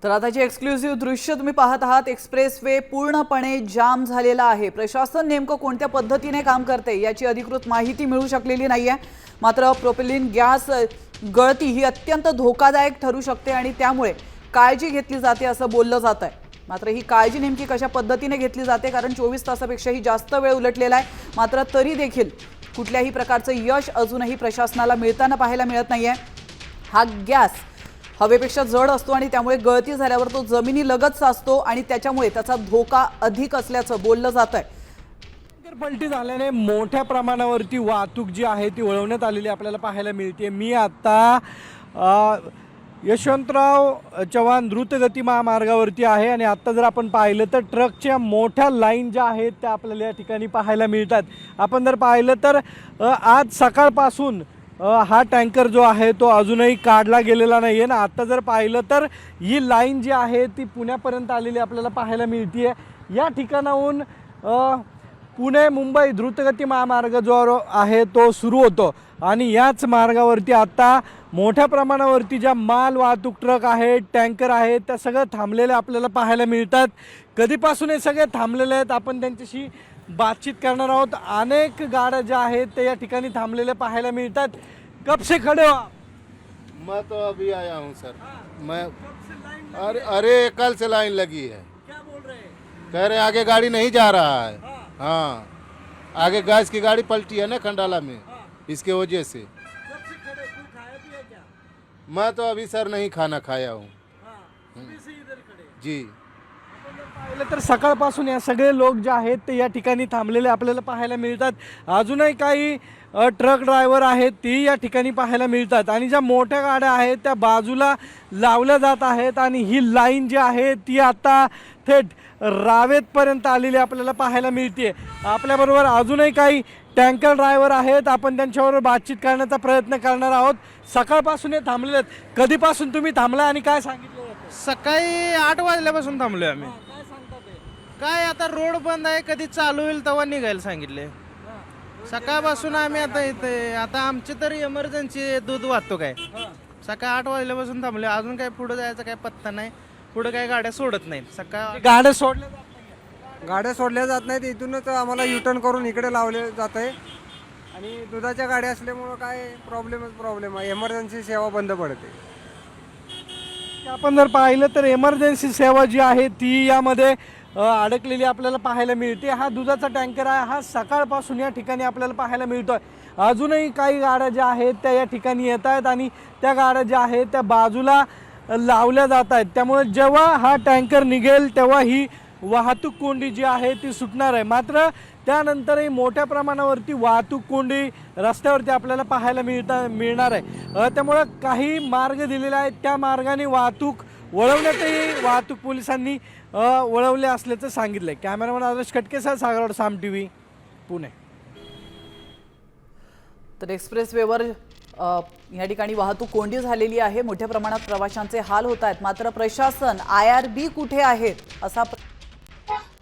तर आताची एक्सक्लुझिव्ह दृश्य तुम्ही पाहत आहात। एक्सप्रेस वे पूर्णपणे जाम झालेला आहे। प्रशासन नेमकं कोणत्या पद्धतीने काम करते याची अधिकृत माहिती मिळू शकलेली नाहीये। मात्र प्रोपिलिन गॅस गळती ही अत्यंत धोकादायक ठरू शकते आणि त्यामुळे काळजी घेतली जाते असं बोललं जात आहे। मात्र ही काळजी नेमकी कशा पद्धतीने घेतली जाते, कारण 24 तासापेक्षाही जास्त वेळ उलटलेला आहे, मात्र तरी देखील कुठल्याही प्रकारचं यश अजूनही प्रशासनाला मिळताना पाहायला मिळत नाहीये। हा गॅस हवेपेक्षा जड असतो आणि त्यामुळे गळती झाल्यावर तो जमिनीलगत साचतो आणि त्याच्यामुळे त्याचा धोका अधिक असल्याचं बोललं जात आहे। पलटी झाल्याने मोठ्या प्रमाणावरती वाहतूक जी आहे ती वळवण्यात आलेली आपल्याला पाहायला मिळते। मी आता यशवंतराव चव्हाण द्रुतगती महामार्गावरती आहे आणि आता जर आपण पाहिलं तर ट्रकच्या मोठ्या लाईन ज्या आहेत त्या आपल्याला या ठिकाणी पाहायला मिळतात। आपण जर पाहिलं तर आज सकाळपासून हा टँकर जो आहे तो अजूनही काढला गेलेला नाही आहे ना। आता जर पाहिलं तर ही लाईन जी आहे ती पुण्यापर्यंत आलेली आपल्याला पाहायला मिळते। या ठिकाणाहून पुणे मुंबई द्रुतगती महामार्ग जो आहे तो सुरू होतो आणि याच मार्गावरती आता मोठ्या प्रमाणावरती ज्या माल वाहतूक ट्रक आहेत, टँकर आहेत, त्या सगळं थांबलेले आपल्याला पाहायला मिळतात। कधीपासून हे सगळे थांबलेले आहेत आपण त्यांच्याशी बातचीत करणार आहोत। अनेक गाड्या ज्या आहेत ते या ठिकाणी थांबलेले पाहायला मिळतात। कब से खड़े हो? मैं तो अभी आया हूँ सर। मैं अरे कल से लाइन लगी है। क्या बोल रहे हैं? कह रहे आगे गाड़ी नहीं जा रहा है। हाँ, आगे गैस की गाड़ी पलटी है ना खंडाला में, इसके वजह से। कब से खड़े, कोई खाया पिया क्या? मैं तो अभी सर नहीं खाना खाया हूँ सुबह से इधर खड़े। जी। पाहिलं तर सकाळपासून या सगळे लोक जे आहेत ते या ठिकाणी थांबलेले आपल्याला पाहायला मिळतात। अजूनही काही ट्रक ड्रायव्हर आहेत ती या ठिकाणी पाहायला मिळतात आणि ज्या मोठ्या गाड्या आहेत त्या बाजूला लावल्या जात आहेत आणि ही लाईन जी आहे ती आता थेट रावेतपर्यंत आलेली आपल्याला पाहायला मिळते। आपल्याबरोबर अजूनही काही टँकर ड्रायव्हर आहेत, आपण त्यांच्याबरोबर बातचीत करण्याचा प्रयत्न करणार आहोत। सकाळपासून हे थांबलेले आहेत, कधीपासून तुम्ही थांबला आणि काय सांगितलं जातं? सकाळी 8 वाजल्यापासून थांबलोय आम्ही। काय सांगतात ते? काय आता रोड बंद आहे, कधी चालू होईल तेव्हा निघायला सांगितले। सकाळपासून आम्ही आता इथे आता आमची तर इमर्जन्सी दूध वाहतूक आहे। सकाळी 8 वाजल्यापासून थांबले, अजून काय पुढे जायचा काय पत्ता नाही, पुढे काय गाड्या सोडत नाहीत। सकाळ गाड्या सोडल्या जात नाहीये. गाड्या सोडल्या जात नाहीत, इथूनच आम्हाला युटर्न करून इकडे लावले जात आहे आणि दुधाच्या गाड्या असल्यामुळं काय प्रॉब्लेम आहे, इमर्जन्सी सेवा बंद पडते। आपण जर पाहिलं तर इमर्जन्सी सेवा जी आहे ती यामध्ये अडकलेली आपल्याला पाहायला मिळते। हा दुधाचा टँकर आहे, हा सकाळपासून या ठिकाणी आपल्याला पाहायला मिळतोय। अजूनही काही गाड्या ज्या आहेत त्या या ठिकाणी येत आहेत आणि त्या गाड्या ज्या आहेत त्या बाजूला लावल्या जात आहेत। त्यामुळे जेव्हा हा टँकर निघेल तेव्हा ही वाहतूक कोंडी जी आहे ती सुटणार आहे। मात्र त्यानंतरही मोठ्या प्रमाणावरती वाहतूक कोंडी रस्त्यावरती आपल्याला पाहायला मिळणार आहे। त्यामुळे काही मार्ग दिलेले आहेत त्या मार्गाने वाहतूक वळवण्यातही वाहतूक पोलिसांनी वळवले असल्याचं सांगितलंय। कॅमेरामॅन आदर्श खटकेसह सागर साम टीव्ही पुणे। तर एक्सप्रेस वेवर या ठिकाणी वाहतूक कोंडी झालेली आहे, मोठ्या प्रमाणात प्रवाशांचे हाल होत आहेत। मात्र प्रशासन IRB कुठे आहेत असा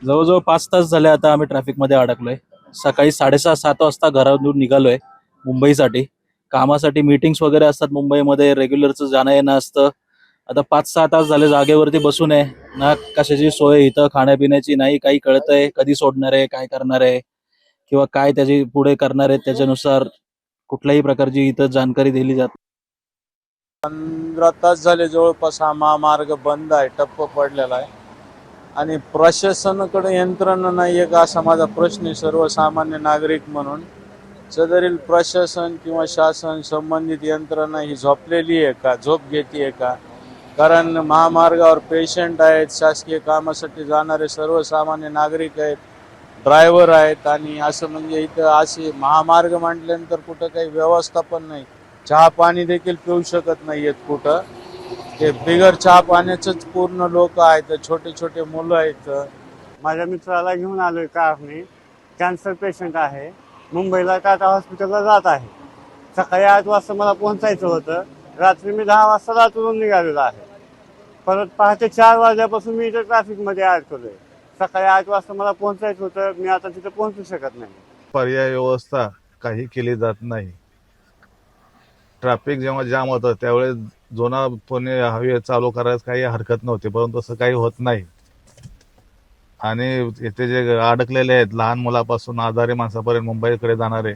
जवळजवळ 5 तास झाले आता आम्ही ट्रॅफिकमध्ये अडकलोय। सकाळी 6:30-7 वाजता घरातून निघालोय मुंबईसाठी, कामासाठी मीटिंग्स वगैरे असतात मुंबईमध्ये, रेग्युलरचं जाणं येणं असतं। आता 5-6 तास झाले जागेवरती बसून आहे, ना कशाची सोय इथं खाण्यापिण्याची नाही, काही कळतंय कधी सोडणार आहे, काय करणार आहे किंवा काय त्याची पुढे करणार आहे त्याच्यानुसार कुठल्याही प्रकारची इथं जानकारी दिली जात। 15 तास झाले जवळपास हा महामार्ग बंद आहे, ठप्प पडलेला आहे आणि प्रशासनाकडे यंत्रणा नाही आहे का असा माझा प्रश्न आहे सर्वसामान्य नागरिक म्हणून। सदरील प्रशासन किंवा शासन संबंधित यंत्रणा ही झोपलेली आहे का, झोप घेते का? कारण महामार्गावर पेशंट आहेत, शासकीय कामासाठी जाणारे सर्वसामान्य नागरिक आहेत, ड्रायव्हर आहेत आणि असं म्हणजे इथं असे महामार्ग म्हटल्यानंतर कुठं काही व्यवस्थापन नाही। चहा पाणी देखील पिऊ शकत नाही आहेत कुठं, ते बिगर चहा पाण्याचंच पूर्ण लोक आहेत, छोटे छोटे मुलं आहेत। माझ्या मित्राला घेऊन आलोय कारने, कॅन्सर पेशंट आहे, मुंबईला टाटा हॉस्पिटलला जात आहे। सकाळी 8 वाजता मला पोहोचायचं होतं, रात्री मी 10 वाजता लातूरून निघालेलो आहे। परत पहाटे 4 वाजल्यापासून मी इथे ट्रॅफिकमध्ये अडकलोय। सकाळी 8 वाजता मला पोहोचायचं होतं, मी आता तिथे पोहोचू शकत नाही। पर्याय व्यवस्था काही केली जात नाही। ट्रॅफिक जेव्हा जाम होतं त्यावेळेस जुना पुणे हायवे चालू करायला काही हरकत नव्हती, परंतु तसं काही होत नाही. आणि इथे जे अडकलेले आहेत लहान मुलापासून आजारी माणसापर्यंत मुंबईकडे जाणारे,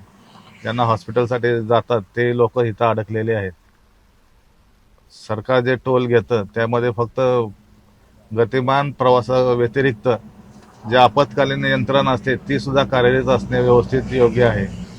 ज्यांना हॉस्पिटलसाठी जातात ते लोक इथं अडकलेले आहेत. सरकार जे टोल घेतं त्यामध्ये फक्त गतिमान प्रवासाव्यतिरिक्त जे आपत्कालीन यंत्रणा असते ती सुद्धा कार्यरत असणे व्यवस्थित योग्य आहे.